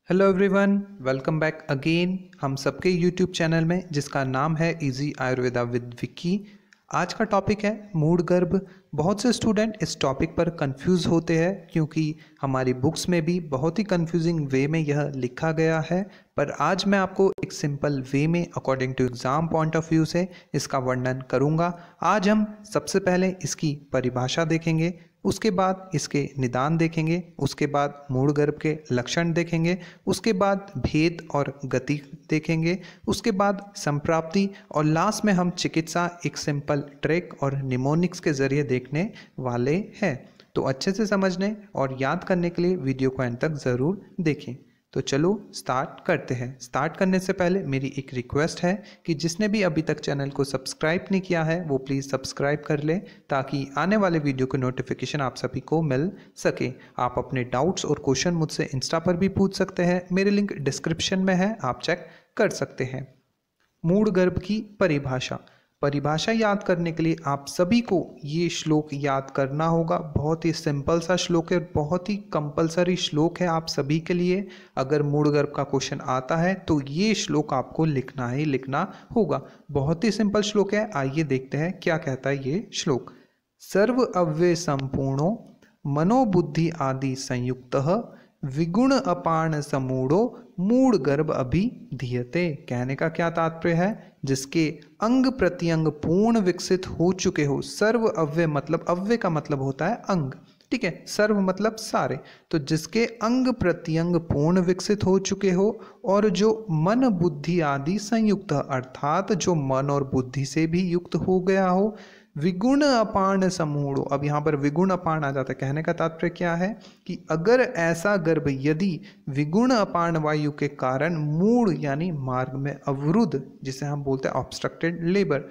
Hello everyone, welcome back again हम सबके YouTube channel में जिसका नाम है इजी आयुर्वेदा विद विक्की। आज का टॉपिक है मूड गर्भ। बहुत से स्टूडेंट इस टॉपिक पर कंफ्यूज होते हैं क्योंकि हमारी बुक्स में भी बहुत ही कंफ्यूजिंग वे में यह लिखा गया है, पर आज मैं आपको एक सिंपल वे में according to exam point of view से इसका वर्णन करूँगा। आज हम सबसे पहले इसकी परिभाषा देखेंगे, उसके बाद इसके निदान देखेंगे, उसके बाद मूड गर्भ के लक्षण देखेंगे, उसके बाद भेद और गति देखेंगे, उसके बाद संप्राप्ति और लास्ट में हम चिकित्सा एक सिंपल ट्रिक और निमोनिक्स के जरिए देखने वाले हैं। तो अच्छे से समझने और याद करने के लिए वीडियो को अंत तक ज़रूर देखें। तो चलो स्टार्ट करते हैं। स्टार्ट करने से पहले मेरी एक रिक्वेस्ट है कि जिसने भी अभी तक चैनल को सब्सक्राइब नहीं किया है वो प्लीज़ सब्सक्राइब कर ले ताकि आने वाले वीडियो की नोटिफिकेशन आप सभी को मिल सके। आप अपने डाउट्स और क्वेश्चन मुझसे इंस्टा पर भी पूछ सकते हैं, मेरे लिंक डिस्क्रिप्शन में है, आप चेक कर सकते हैं। मूड गर्भ की परिभाषा याद करने के लिए आप सभी को ये श्लोक याद करना होगा। बहुत ही सिंपल सा श्लोक है, बहुत ही कंपलसरी श्लोक है आप सभी के लिए। अगर मूड गर्भ का क्वेश्चन आता है तो ये श्लोक आपको लिखना ही लिखना होगा। बहुत ही सिंपल श्लोक है, आइए देखते हैं क्या कहता है ये श्लोक। सर्व अव्यय संपूर्णो मनोबुद्धि आदि संयुक्तः विगुण अपान समूढ़ो मूड गर्भ अभिधीयते। कहने का क्या तात्पर्य है? जिसके अंग प्रत्यंग पूर्ण विकसित हो चुके हो। सर्व अव्यय मतलब, अव्यय का मतलब होता है अंग, ठीक है। सर्व मतलब सारे, तो जिसके अंग प्रत्यंग पूर्ण विकसित हो चुके हो और जो मन बुद्धि आदि संयुक्त, अर्थात जो मन और बुद्धि से भी युक्त हो गया हो। विगुण अपान समूढ़ो, अब यहाँ पर विगुण अपान आ जाता है। कहने का तात्पर्य क्या है कि अगर ऐसा गर्भ यदि विगुण अपान वायु के कारण मूढ़ यानी मार्ग में अवरुद्ध, जिसे हम बोलते हैं ऑब्स्ट्रक्टेड लेबर,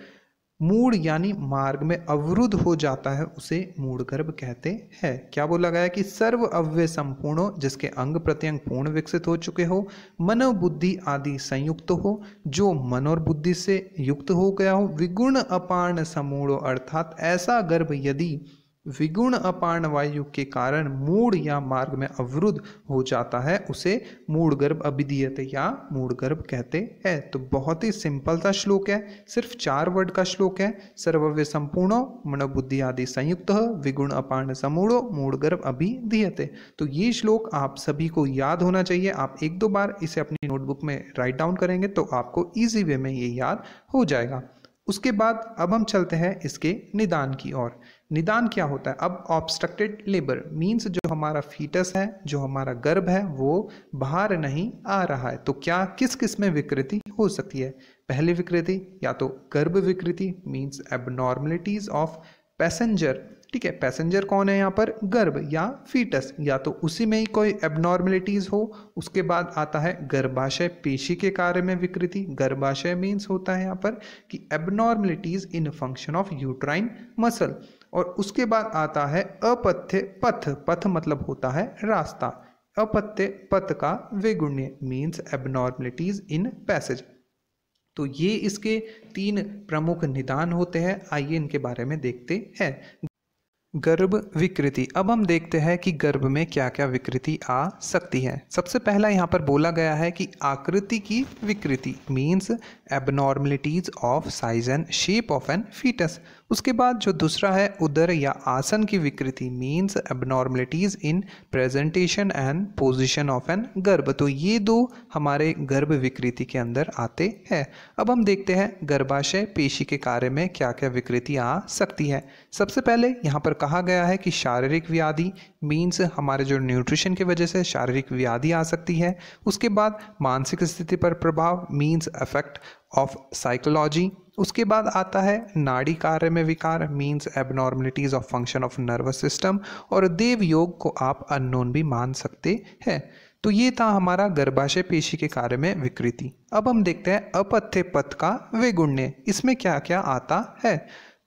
मूढ़ यानी मार्ग में अवरुद्ध हो जाता है, उसे मूढ़ गर्भ कहते हैं। क्या बोला गया है कि सर्व अव्यय संपूर्ण हो, जिसके अंग प्रत्यंग पूर्ण विकसित हो चुके हो, मनो बुद्धि आदि संयुक्त हो, जो मन और बुद्धि से युक्त हो गया हो, विगुण अपान समूढ़ो, अर्थात ऐसा गर्भ यदि विगुण अपान वायु के कारण मूढ़ या मार्ग में अवरुद्ध हो जाता है, उसे मूढ़ गर्भ अभिधीयते या मूढ़ गर्भ कहते हैं। तो बहुत ही सिंपल सा श्लोक है, सिर्फ 4 वर्ड का श्लोक है। सर्वव्य संपूर्णो मनोबुद्धि आदि संयुक्त विगुण अपान समूढ़ो मूढ़ गर्भ अभिधीयते। तो ये श्लोक आप सभी को याद होना चाहिए। आप 1-2 बार इसे अपनी नोटबुक में राइट डाउन करेंगे तो आपको ईजी वे में ये याद हो जाएगा। उसके बाद अब हम चलते हैं इसके निदान की ओर। निदान क्या होता है? अब ऑब्स्ट्रक्टेड लेबर मीन्स जो हमारा फीटस है, जो हमारा गर्भ है, वो बाहर नहीं आ रहा है, तो क्या किस किस में विकृति हो सकती है? पहली विकृति या तो गर्भ विकृति मीन्स एबनॉर्मलिटीज ऑफ पैसेंजर, ठीक है। पैसेंजर कौन है यहाँ पर? गर्भ या फीटस, या तो उसी में ही कोई एबनॉर्मलिटीज हो। उसके बाद आता है गर्भाशय पेशी के कार्य में विकृति। गर्भाशय मीन्स होता है यहाँ पर कि abnormalities in function of uterine muscle. और उसके बाद आता है अपथ्य पथ, पथ मतलब होता है रास्ता। अपथ्य पथ का विगुण्य मीन्स एबनॉर्मलिटीज इन पैसेज। तो ये इसके 3 प्रमुख निदान होते हैं। आइए इनके बारे में देखते हैं। गर्भ विकृति। अब हम देखते हैं कि गर्भ में क्या क्या विकृति आ सकती है। सबसे पहला यहाँ पर बोला गया है कि आकृति की विकृति means abnormalities of size and shape of an foetus. उसके बाद जो दूसरा है उदर या आसन की विकृति means abnormalities in presentation and position of an गर्भ। तो ये 2 हमारे गर्भ विकृति के अंदर आते हैं। अब हम देखते हैं गर्भाशय पेशी के कार्य में क्या क्या विकृति आ सकती है। सबसे पहले यहाँ पर कहा गया है कि शारीरिक व्याधि मीन्स हमारे जो न्यूट्रिशन की वजह से शारीरिक व्याधि आ सकती है। उसके बाद मानसिक स्थिति पर प्रभाव मीन्स अफेक्ट ऑफ साइकोलॉजी। उसके बाद आता है नाड़ी कार्य में विकार means abnormalities of function of nervous system. और देव योग को आप अननोन भी मान सकते हैं। तो ये था हमारा गर्भाशय पेशी के कार्य में विकृति। अब हम देखते हैं अपथ्य पथ का विगुण्य, इसमें क्या क्या आता है।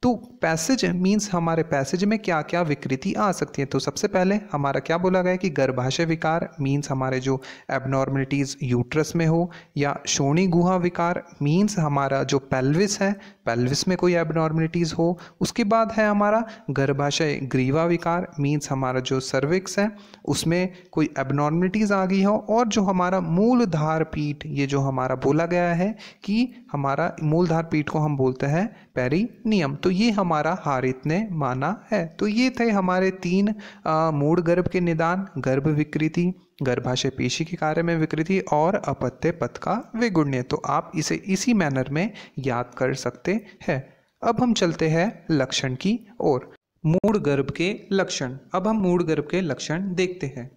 तो पैसेज मीन्स हमारे पैसेज में क्या क्या विकृति आ सकती है। तो सबसे पहले हमारा क्या बोला गया है कि गर्भाशय विकार मीन्स हमारे जो एबनॉर्मलिटीज़ यूट्रस में हो, या शोणी गुहा विकार मीन्स हमारा जो पेल्विस है, पेल्विस में कोई एबनॉर्मलिटीज़ हो। उसके बाद है हमारा गर्भाशय ग्रीवा विकार मीन्स हमारा जो सर्विक्स है उसमें कोई एबनॉर्मलिटीज़ आ गई हो। और जो हमारा मूलधार पीठ, ये जो हमारा बोला गया है कि हमारा मूलधार पीठ को हम बोलते हैं पेरिनियम, तो ये हमारा हारित ने माना है। तो ये थे हमारे 3 मूढ़ गर्भ के निदान: गर्भ विकृति, गर्भाशय पेशी के कार्य में विकृति और अपत्य पथ का विगुण्य। तो आप इसे इसी मैनर में याद कर सकते हैं। अब हम चलते हैं लक्षण की ओर। मूढ़ गर्भ के लक्षण। अब हम मूढ़ गर्भ के लक्षण देखते हैं।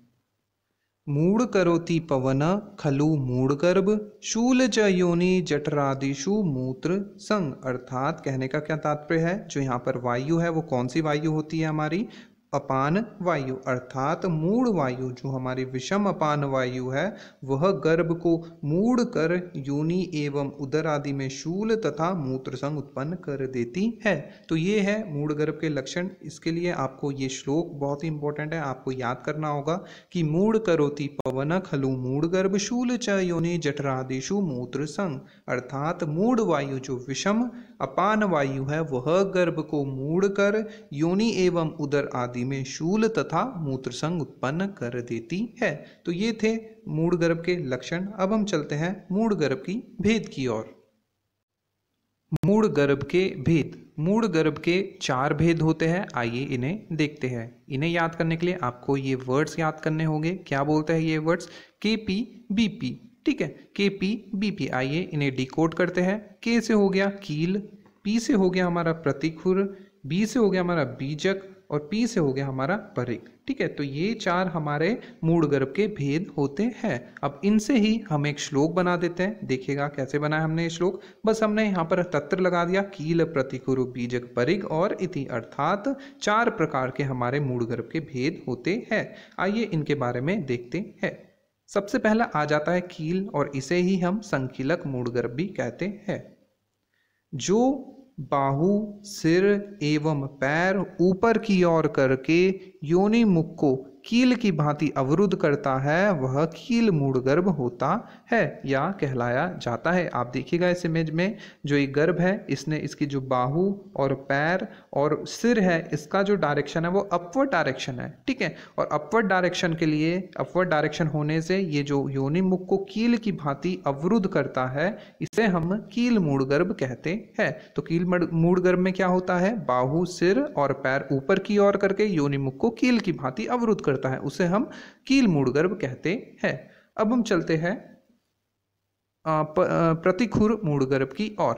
मूढ़ करोति पवन खलु मूढ़ गर्भ शूल च योनि जठरादिषु मूत्र संग। अर्थात कहने का क्या तात्पर्य है, जो यहाँ पर वायु है वो कौन सी वायु होती है, हमारी अपान वायु। अर्थात मूढ़ वायु जो हमारी विषम अपान वायु है वह गर्भ को मूढ़ कर योनि एवं उदर आदि में शूल तथा मूत्र संग उत्पन्न कर देती है। तो ये है मूढ़ गर्भ के लक्षण। इसके लिए आपको ये श्लोक बहुत ही इंपॉर्टेंट है, आपको याद करना होगा कि मूढ़ करोति पवन खलु मूढ़ गर्भ शूल च योनि जठरादिषु मूत्र संग। अर्थात मूढ़ वायु जो विषम अपान वायु है वह गर्भ को मूढ़ कर योनि एवं उदर आदि में शूल तथा मूत्र संग उत्पन्न कर देती है। तो ये थे मूढ़ गर्भ के लक्षण। अब हम चलते हैं मूढ़ गर्भ की भेद की ओर। मूढ़ गर्भ के भेद। मूढ़ गर्भ के 4 भेद होते हैं, आइए इन्हें देखते हैं। इन्हें याद करने के लिए आपको ये वर्ड्स याद करने होंगे। क्या बोलते हैं ये वर्ड्स? KP BP, ठीक है, KP BP। आइए इन्हें डिकोड करते हैं। K से हो गया कील, P से हो गया हमारा प्रतिखुर, B से हो गया हमारा बीजक और P से हो गया हमारा परिग। ठीक है, तो ये 4 हमारे मूढ़ गर्भ के भेद होते हैं। अब इनसे ही हम एक श्लोक बना देते हैं। देखिएगा कैसे बनाया हमने ये श्लोक। बस हमने यहाँ पर तत्र लगा दिया, कील प्रतिकुरु बीजक परिग और इति। अर्थात 4 प्रकार के हमारे मूढ़ गर्भ के भेद होते हैं। आइए इनके बारे में देखते हैं। सबसे पहला आ जाता है कील, और इसे ही हम संकीलक मूढ़ गर्भ भी कहते हैं। जो बाहु, सिर एवं पैर ऊपर की ओर करके योनि मुख को कील की भांति अवरुद्ध करता है वह कील मूढ़ गर्भ होता है या कहलाया जाता है। आप देखिएगा इस इमेज में जो ये गर्भ है, इसने इसकी जो बाहु और पैर और सिर है, इसका जो डायरेक्शन है वो अपवर्ड डायरेक्शन है। ठीक है, और अपवर्ड डायरेक्शन के लिए, अपवर्ड डायरेक्शन होने से ये जो योनि मुख को कील की भांति अवरुद्ध करता है, इसे हम कील मूढ़ गर्भ कहते हैं। तो कील मूढ़ गर्भ में क्या होता है? बाहु, सिर और पैर ऊपर की ओर करके योनि मुख को कील की भांति अवरुद्ध करता है, उसे हम कील मूढ़ गर्भ कहते हैं। अब हम चलते हैं प्रतिखुर मूढ़ गर्भ की ओर।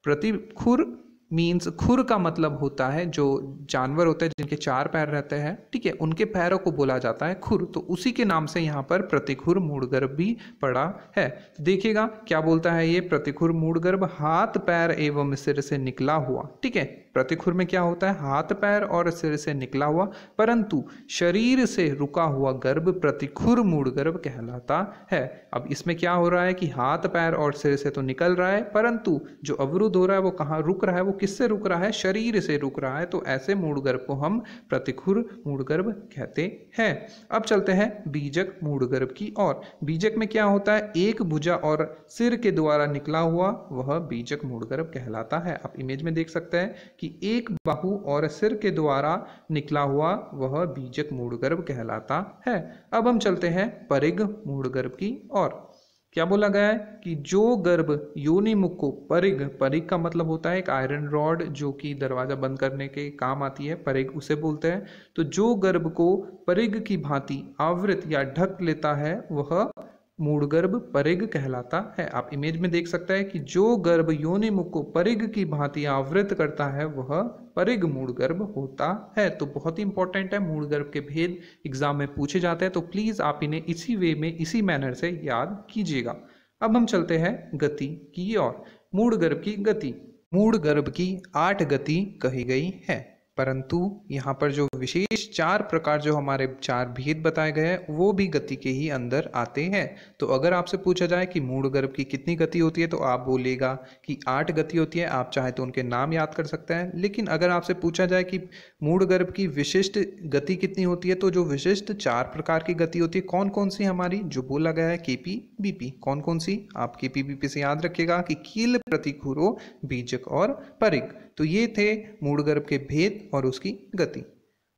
प्रतिखुर मीन्स, खुर का मतलब होता है जो जानवर होते हैं जिनके 4 पैर रहते हैं, ठीक है, उनके पैरों को बोला जाता है खुर। तो उसी के नाम से यहाँ पर प्रतिखुर मूढ़ गर्भ भी पड़ा है। देखिएगा क्या बोलता है ये प्रतिखुर मूढ़ गर्भ, हाथ पैर एवं सिर से निकला हुआ। ठीक है, प्रतिखुर में क्या होता है? हाथ पैर और सिर से निकला हुआ परंतु शरीर से रुका हुआ गर्भ प्रतिखुर मूढ़ गर्भ कहलाता है। अब इसमें क्या हो रहा है कि हाथ पैर और सिर से तो निकल रहा है, परंतु जो अवरुद्ध हो रहा है वो कहाँ रुक रहा है? वो किससे रुक रहा है? शरीर से रुक रहा है। तो ऐसे मूढ़ गर्भ को हम प्रतिखुर मूढ़ गर्भ कहते हैं। अब चलते हैं बीजक मूढ़ गर्भ की ओर। बीजक में क्या होता है? एक भुजा और सिर के द्वारा निकला हुआ वह बीजक मूढ़ गर्भ कहलाता है। आप इमेज में देख सकते हैं कि एक बाहु और सिर के द्वारा निकला हुआ वह बीजक मूढ़ गर्भ कहलाता है। अब हम चलते हैं परिग मूढ़ गर्भ की ओर। क्या बोला गया है कि जो गर्भ योनि मुख को परिग, परिग का मतलब होता है एक आयरन रॉड जो कि दरवाजा बंद करने के काम आती है, परिग उसे बोलते हैं। तो जो गर्भ को परिग की भांति आवृत या ढक लेता है वह मूढ़ गर्भ परिग कहलाता है। आप इमेज में देख सकते हैं कि जो गर्भ योनि मुख को परिग की भांति आवृत करता है वह परिग मूढ़ गर्भ होता है। तो बहुत ही इंपॉर्टेंट है, मूढ़ गर्भ के भेद एग्जाम में पूछे जाते हैं, तो प्लीज आप इन्हें इसी वे में, इसी मैनर से याद कीजिएगा। अब हम चलते हैं गति की ओर। मूढ़ गर्भ की गति। मूढ़ गर्भ की 8 गति कही गई है। परंतु यहाँ पर जो विशेष 4 प्रकार जो हमारे 4 भेद बताए गए हैं वो भी गति के ही अंदर आते हैं। तो अगर आपसे पूछा जाए कि मूढ़ गर्भ की कितनी गति होती है तो आप बोलेगा कि 8 गति होती है। आप चाहे तो उनके नाम याद कर सकते हैं। लेकिन अगर आपसे पूछा जाए कि मूढ़ गर्भ की विशिष्ट गति कितनी होती है तो जो विशिष्ट 4 प्रकार की गति होती है कौन कौन सी हमारी जो बोला गया है केपी बीपी, कौन कौन सी आप केपी बीपी से याद रखिएगा कि कील, प्रतिखुरो, बीजक और परिग। तो ये थे मूढ़ गर्भ के भेद और उसकी गति।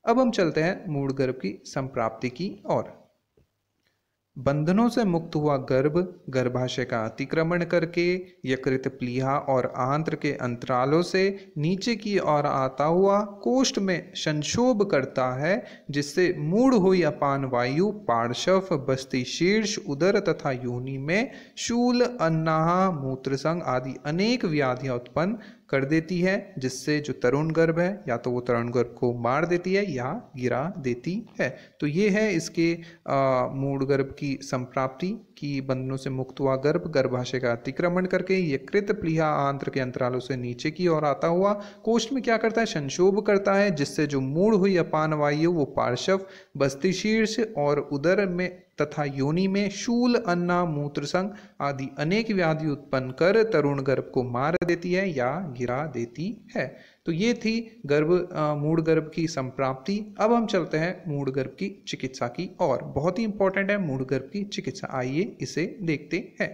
अब हम चलते हैं मूढ़ गर्भ की संप्राप्ति की ओर। बंधनों से मुक्त हुआ गर्भ गर्भाशय का अतिक्रमण करके यकृत, प्लीहा और आंत्र के अंतरालों से नीचे की ओर आता हुआ कोष्ठ में संक्षोभ करता है, जिससे मूढ़ हुई अपान वायु पार्श्व, बस्ती, शीर्ष, उदर तथा योनि में शूल, अन्नाह, मूत्रसंग आदि अनेक व्याधियां उत्पन्न कर देती है, जिससे जो तरुण गर्भ है या तो वो तरुण गर्भ को मार देती है या गिरा देती है। तो ये है इसके मूढ़ गर्भ की संप्राप्ति की बंधनों से मुक्त हुआ गर्भ गर्भाशय का अतिक्रमण करके यकृत, प्लीहा, आंत्र के अंतरालों से नीचे की ओर आता हुआ कोष्ठ में क्या करता है, संक्षोभ करता है, जिससे जो मूढ़ हुई अपान वायु वो पार्श्व, बस्ती, शीर्ष और उदर में तथा योनि में शूल, अन्ना, मूत्रसंग आदि अनेक व्याधि उत्पन्न कर तरुण गर्भ को मार देती है या गिरा देती है। तो ये थी मूढ़ गर्भ की संप्राप्ति। अब हम चलते हैं मूढ़ गर्भ की चिकित्सा की और बहुत ही इंपॉर्टेंट है मूढ़ गर्भ की चिकित्सा। आइए इसे देखते हैं।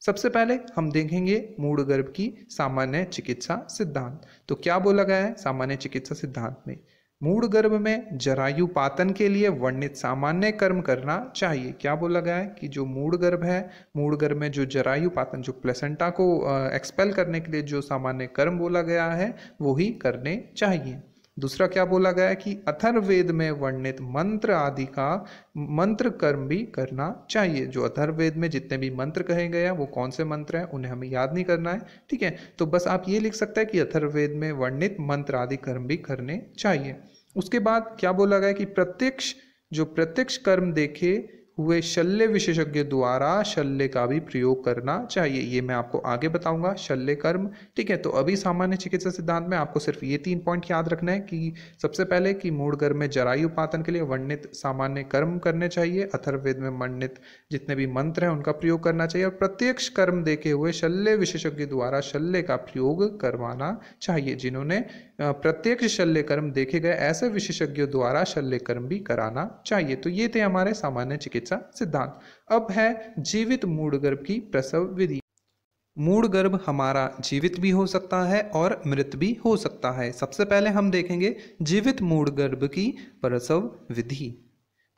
सबसे पहले हम देखेंगे मूढ़ गर्भ की सामान्य चिकित्सा सिद्धांत। तो क्या बोला गया है सामान्य चिकित्सा सिद्धांत में? मूढ़ गर्भ में जरायुपातन के लिए वर्णित सामान्य कर्म करना चाहिए। क्या बोला गया है कि जो मूढ़ गर्भ है, मूढ़ गर्भ में जो जरायुपातन, जो प्लेसेंटा को एक्सपेल करने के लिए जो सामान्य कर्म बोला गया है वो ही करने चाहिए। दूसरा क्या बोला गया है कि अथर्ववेद में वर्णित मंत्र आदि का मंत्र कर्म भी करना चाहिए। जो अथर्ववेद में जितने भी मंत्र कहे गए हैं वो कौन से मंत्र हैं उन्हें हमें याद नहीं करना है, ठीक है। तो बस आप ये लिख सकते हैं कि अथर्ववेद में वर्णित मंत्र आदि कर्म भी करने चाहिए। उसके बाद क्या बोला गया कि प्रत्यक्ष कर्म देखे हुए शल्य विशेषज्ञ द्वारा शल्य का भी प्रयोग करना चाहिए। ये मैं आपको आगे बताऊंगा शल्य कर्म, ठीक है। तो अभी सामान्य चिकित्सा सिद्धांत में आपको सिर्फ ये 3 पॉइंट याद रखना है कि सबसे पहले कि मूढ़ गर्भ में जरायुपातन के लिए वर्णित सामान्य कर्म करने चाहिए, अथर्ववेद में वर्णित जितने भी मंत्र हैं उनका प्रयोग करना चाहिए, और प्रत्यक्ष कर्म देखे हुए शल्य विशेषज्ञ द्वारा शल्य का प्रयोग करवाना चाहिए। जिन्होंने प्रत्यक्ष शल्य कर्म देखे गए ऐसे विशेषज्ञों द्वारा शल्य कर्म भी कराना चाहिए। तो ये थे हमारे सामान्य चिकित्सा सिद्धांत। अब है जीवित मूढ़ गर्भ की प्रसव विधि। मूढ़ गर्भ हमारा जीवित भी हो सकता है और मृत भी हो सकता है। सबसे पहले हम देखेंगे जीवित मूढ़ गर्भ की प्रसव विधि।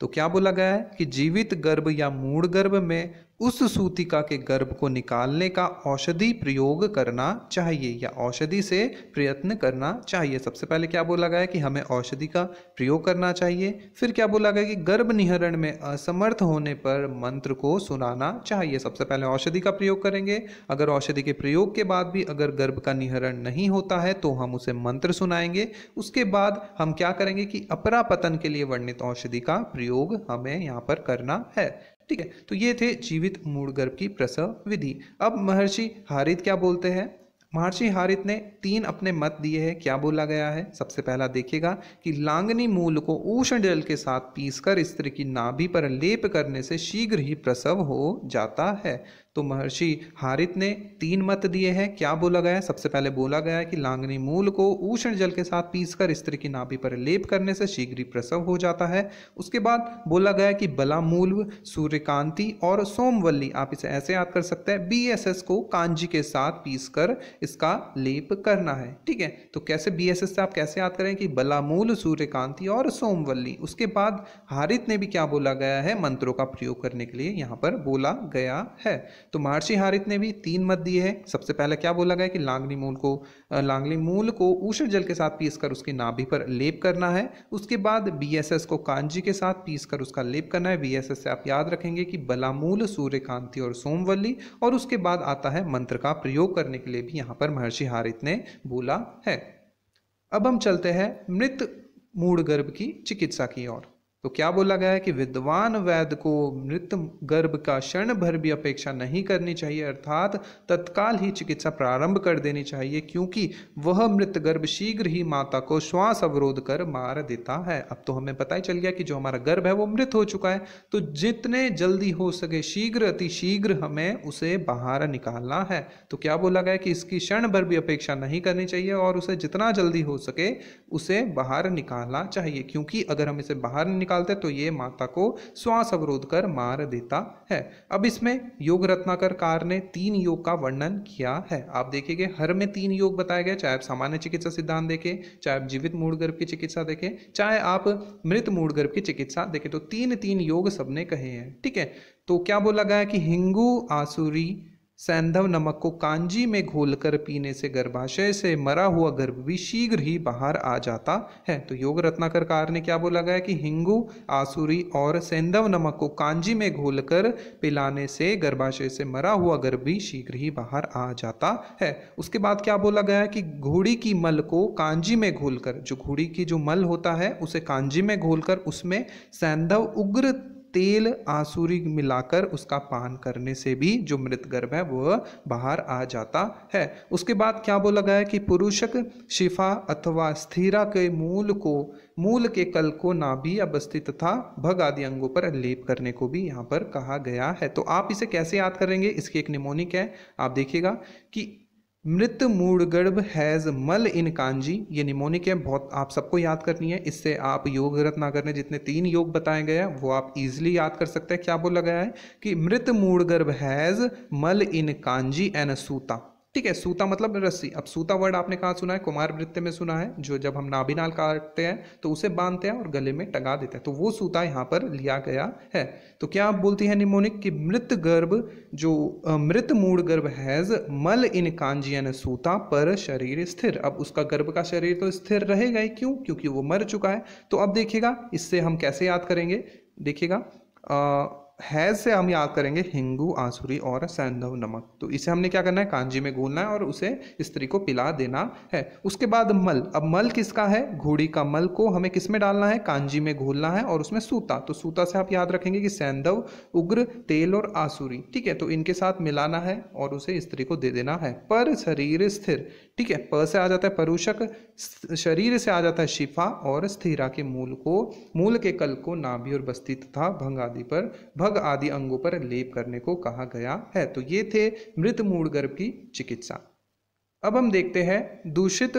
तो क्या बोला गया है कि जीवित गर्भ या मूढ़ गर्भ में उस सूतिका के गर्भ को निकालने का औषधि प्रयोग करना चाहिए या औषधि से प्रयत्न करना चाहिए। सबसे पहले क्या बोला गया है कि हमें औषधि का प्रयोग करना चाहिए। फिर क्या बोला गया कि गर्भ निहरण में असमर्थ होने पर मंत्र को सुनाना चाहिए। सबसे पहले औषधि का प्रयोग करेंगे, अगर औषधि के प्रयोग के बाद भी अगर गर्भ का निहरण नहीं होता है तो हम उसे मंत्र सुनाएंगे। उसके बाद हम क्या करेंगे कि अपरापतन के लिए वर्णित औषधि का प्रयोग हमें यहाँ पर करना है, ठीक है। तो ये थे जीवित मूढ़ गर्भ की प्रसव विधि। अब महर्षि हारित क्या बोलते हैं? महर्षि हारित ने 3 अपने मत दिए हैं। क्या बोला गया है? सबसे पहला देखिएगा कि लांगनी मूल को उष्ण जल के साथ पीसकर स्त्री की नाभि पर लेप करने से शीघ्र ही प्रसव हो जाता है। तो महर्षि हारित ने 3 मत दिए हैं। क्या बोला गया है? सबसे पहले बोला गया है कि लांगनी मूल को उष्ण जल के साथ पीसकर स्त्री की नाभि पर लेप करने से शीघ्र ही प्रसव हो जाता है। उसके बाद बोला गया है कि बलामूल, सूर्यकांति और सोमवल्ली, आप इसे ऐसे याद कर सकते हैं, BSS को कांजी के साथ पीसकर इसका लेप करना है, ठीक है। तो कैसे BSS से आप कैसे याद करें कि बलामूल, सूर्यकांति और सोमवल्ली। उसके बाद हारित ने भी क्या बोला गया है? मंत्रों का प्रयोग करने के लिए यहाँ पर बोला गया है। तो महर्षि हारित ने भी 3 मत दिए हैं। सबसे पहले क्या बोला गया कि लांगनी मूल को उष्ण जल के साथ पीसकर उसकी नाभि पर लेप करना है। उसके बाद BSS को कांजी के साथ पीसकर उसका लेप करना है। BSS से आप याद रखेंगे कि बलामूल, सूर्यकांति और सोमवल्ली, और उसके बाद आता है मंत्र का प्रयोग करने के लिए भी यहाँ पर महर्षि हारित ने बोला है। अब हम चलते हैं मृत मूढ़ गर्भ की चिकित्सा की ओर। तो क्या बोला गया है कि विद्वान वैद्य को मृत गर्भ का क्षण भर भी अपेक्षा नहीं करनी चाहिए, अर्थात तत्काल ही चिकित्सा प्रारंभ कर देनी चाहिए, क्योंकि वह मृत गर्भ शीघ्र ही माता को श्वास अवरोध कर मार देता है। अब तो हमें पता ही चल गया कि जो हमारा गर्भ है वो मृत हो चुका है, तो जितने जल्दी हो सके शीघ्र अति शीघ्र हमें उसे बाहर निकालना है। तो क्या बोला गया कि इसकी क्षण भर भी अपेक्षा नहीं करनी चाहिए और उसे जितना जल्दी हो सके उसे बाहर निकालना चाहिए, क्योंकि अगर हम इसे बाहर नहीं निकालते तो ये माता को श्वास अवरोध कर मार देता है। अब इसमें योग रत्नाकर ने 3 योग का वर्णन किया है। आप देखिए हर में 3 योग बताए गए, चाहे आप सामान्य चिकित्सा सिद्धांत देखें, चाहे आप जीवित मूढ़ गर्भ की चिकित्सा देखें, चाहे आप मृत मूढ़ गर्भ की चिकित्सा देखें, तो 3 योग सबने कहे हैं। ठीक है, तो क्या बोला गया है कि हिंगू आसुरी सैंधव नमक को कांजी में घोलकर पीने से गर्भाशय से मरा हुआ गर्भ भी शीघ्र ही बाहर आ जाता है। तो योग रत्नाकर ने क्या बोला गया कि हिंगू आसुरी और सैंधव नमक को कांजी में घोलकर पिलाने से गर्भाशय से मरा हुआ गर्भ भी शीघ्र ही बाहर आ जाता है। उसके बाद क्या बोला गया है कि घोड़ी की मल को कांजी में घोलकर, जो घोड़ी की जो मल होता है उसे कांजी में घोलकर उसमें सैंधव उग्र तेल आसुरी मिलाकर उसका पान करने से भी जो मृत गर्भ है वह बाहर आ जाता है। उसके बाद क्या बोला गया है कि पुरुषक शिफा अथवा स्थिरा के मूल के कल को नाभि अवस्थी तथा भग आदि अंगों पर लेप करने को भी यहाँ पर कहा गया है। तो आप इसे कैसे याद करेंगे, इसकी एक निमोनिक है, आप देखिएगा कि मृत मूढ़ गर्भ हैज मल इन कांजी, ये निमोनिक है, बहुत आप सबको याद करनी है। इससे आप योग रत्नाकर ने जितने 3 योग बताए गए हैं वो आप इजीली याद कर सकते हैं। क्या बोला गया है कि मृत मूढ़ गर्भ हैज मल इन कांजी एन सूता। ठीक है, सूता मतलब रस्सी। अब सूता वर्ड आपने कहाँ सुना है, कुमार वृत्य में सुना है, जो जब हम नाभिनाल काटते हैं तो उसे बांधते हैं और गले में टंगा देते हैं, तो वो सूता यहाँ पर लिया गया है। तो क्या आप बोलती है निमोनिक कि मृत गर्भ जो मृत मूढ़ गर्भ हैज मल इन कांजियन सूता पर शरीर स्थिर। अब उसका गर्भ का शरीर तो स्थिर रहेगा ही, क्यों, क्योंकि वो मर चुका है। तो अब देखिएगा इससे हम कैसे याद करेंगे, देखिएगा हैज से हम याद करेंगे हिंगू आसुरी और सैंधव नमक। तो इसे हमने क्या करना है, कांजी में घोलना है और उसे स्त्री को पिला देना है। उसके बाद मल, अब मल किसका है, घोड़ी का मल को हमें किस में डालना है, कांजी में घोलना है और उसमें सूता। तो सूता से आप याद रखेंगे कि सैंधव उग्र तेल और आसुरी। ठीक है, तो इनके साथ मिलाना है और उसे स्त्री को दे देना है। पर शरीर स्थिर, ठीक है, प से आ जाता है परुषक, शरीर से आ जाता है शिफा और स्थिरा के मूल के कल को नाभि और बस्ती तथा भग आदि अंगों पर लेप करने को कहा गया है। तो ये थे मृत मूढ़ गर्भ की चिकित्सा। अब हम देखते हैं दोषित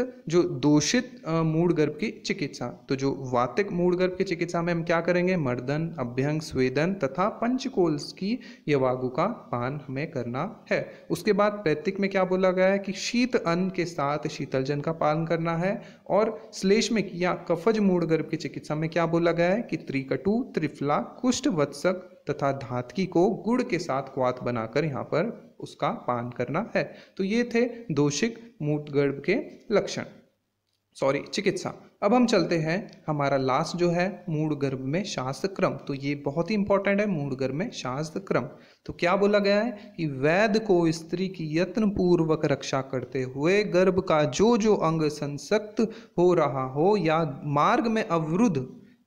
मूढ़ गर्भ की चिकित्सा। तो जो वातिक मूढ़ गर्भ की चिकित्सा में हम क्या करेंगे, मर्दन, अभ्यंग, स्वेदन तथा पंचकोल्स की यवागु का पान हमें करना है। उसके बाद पैतृक में क्या बोला गया है कि शीत अन्न के साथ शीतल जल का पान करना है। और श्लेष्मिक या कफज मूढ़ गर्भ की चिकित्सा में क्या बोला गया है कि त्रिकटु, त्रिफला, कुष्ठ, वत्सक तथा धातकी को गुड़ के साथ क्वाथ बनाकर यहाँ पर उसका पान करना है। तो ये थे दोषिक मूढ़ गर्भ के लक्षण, चिकित्सा। अब हम चलते हैं हमारा लास्ट जो है मूढ़ गर्भ में शास्त्र क्रम। तो ये बहुत ही इंपॉर्टेंट है, मूढ़ गर्भ में शास्त्र क्रम। तो क्या बोला गया है कि वैद्य को स्त्री की यत्न पूर्वक रक्षा करते हुए गर्भ का जो अंग संसक्त हो रहा हो या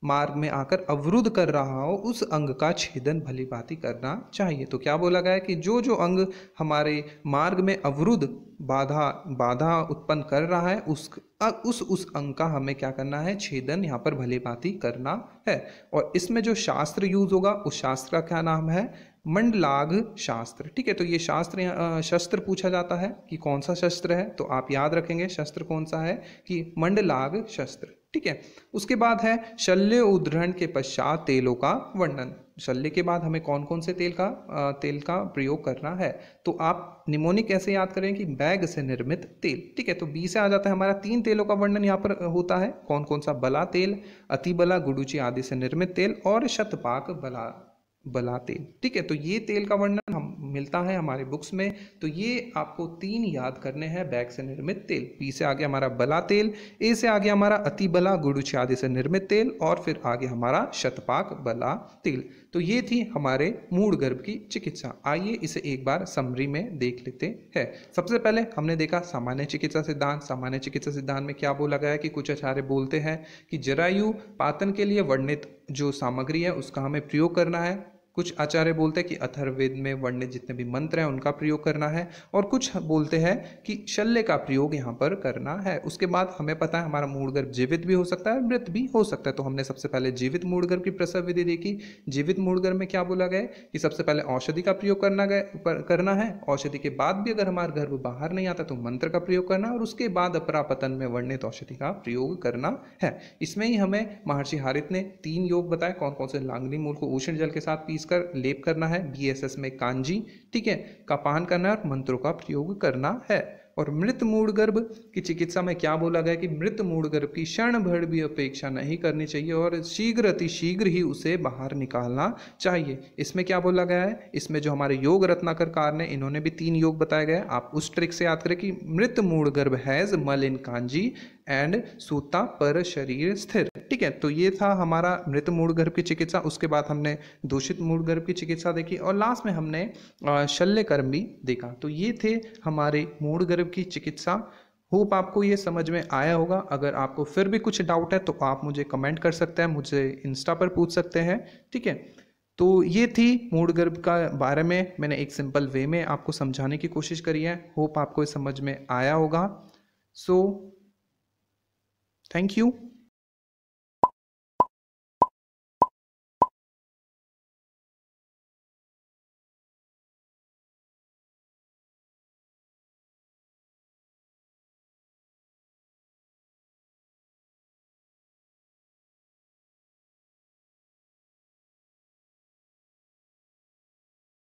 मार्ग में आकर अवरुद्ध कर रहा हो, उस अंग का छेदन भली भांति करना चाहिए। तो क्या बोला गया है कि जो अंग हमारे मार्ग में अवरुद्ध बाधा उत्पन्न कर रहा है उस अंग का हमें क्या करना है, छेदन यहाँ पर भली भांति करना है। और इसमें जो शास्त्र यूज होगा उस शास्त्र का क्या नाम है, मंडलाघ शास्त्र। ठीक है, तो ये शस्त्र पूछा जाता है कि कौन सा शस्त्र है, तो आप याद रखेंगे शस्त्र कौन सा है कि मंडलाघ शस्त्र। ठीक है, उसके बाद है शल्य उद्धरण के पश्चात तेलों का वर्णन। शल्य के बाद हमें कौन कौन से तेल का प्रयोग करना है। तो आप निमोनिक कैसे याद करें कि बैग से निर्मित तेल। ठीक है, तो बी से आ जाता है हमारा 3 तेलों का वर्णन यहाँ पर होता है। कौन कौन सा, बला तेल, अति बला, गुडुचि आदि से निर्मित तेल और शतपाक बला तेल। ठीक है, तो ये तेल का वर्णन मिलता है हमारे बुक्स में। तो ये आपको 3 याद करने हैं बैग से निर्मित तेल। पी से आगे हमारा बला तेल, ए से आगे हमारा अति बला गुड़ इत्यादि से निर्मित तेल, और फिर आगे हमारा शतपाक बला तेल। तो ये थी हमारे मूढ़ गर्भ की चिकित्सा। आइए इसे एक बार समरी में देख लेते हैं। सबसे पहले हमने देखा सामान्य चिकित्सा सिद्धांत। सामान्य चिकित्सा सिद्धांत में क्या बोला गया है कि कुछ आचार्य बोलते हैं कि जरायु पातन के लिए वर्णित जो सामग्री है उसका हमें प्रयोग करना है। कुछ आचार्य बोलते हैं कि अथर्ववेद में वर्णित जितने भी मंत्र हैं उनका प्रयोग करना है, और कुछ बोलते हैं कि शल्य का प्रयोग यहाँ पर करना है। उसके बाद हमें पता है हमारा मूढ़ गर्भ जीवित भी हो सकता है, मृत भी हो सकता है। तो हमने सबसे पहले जीवित मूढ़ गर्भ की प्रसव विधि देखी। जीवित मूढ़ गर्भ में क्या बोला गया कि सबसे पहले औषधि का प्रयोग करना है। औषधि के बाद भी अगर हमारा गर्भ बाहर नहीं आता तो मंत्र का प्रयोग करना, और उसके बाद अपरापतन में वर्णित औषधि का प्रयोग करना है। इसमें ही हमें महर्षि हारित ने 3 योग बताए, कौन कौन से। लांगनी मूल को उष्ण जल के साथ पीसकर लेप करना है, BSS में कांजी, ठीक है, का पान करना है, और मंत्रों का प्रयोग करना है। और मृत मूढ़ गर्भ की चिकित्सा में क्या बोला गया कि मृत मूढ़ गर्भ की क्षण भर भी अपेक्षा नहीं करनी चाहिए, और शीघ्र अति शीघ्र ही उसे बाहर निकालना चाहिए। इसमें क्या बोला गया है, इसमें जो हमारे योग रत्नाकर ने इन्होंने भी 3 योग बताए गए। आप उस ट्रिक से याद करें कि मृत मूढ़ गर्भ हैज मल इन कांजी एंड सूता पर शरीर स्थिर, ठीक है। तो ये था हमारा मृत मूढ़ गर्भ की चिकित्सा। उसके बाद हमने दूषित मूढ़ गर्भ की चिकित्सा देखी, और लास्ट में हमने शल्य कर्म भी देखा। तो ये थे हमारे मूढ़ गर्भ की चिकित्सा। होप आपको ये समझ में आया होगा। अगर आपको फिर भी कुछ डाउट है तो आप मुझे कमेंट कर सकते हैं, मुझे इंस्टा पर पूछ सकते हैं, ठीक है। तो ये थी मूढ़ गर्भ का बारे में, मैंने एक सिंपल वे में आपको समझाने की कोशिश करी है। होप आपको ये समझ में आया होगा। So thank you.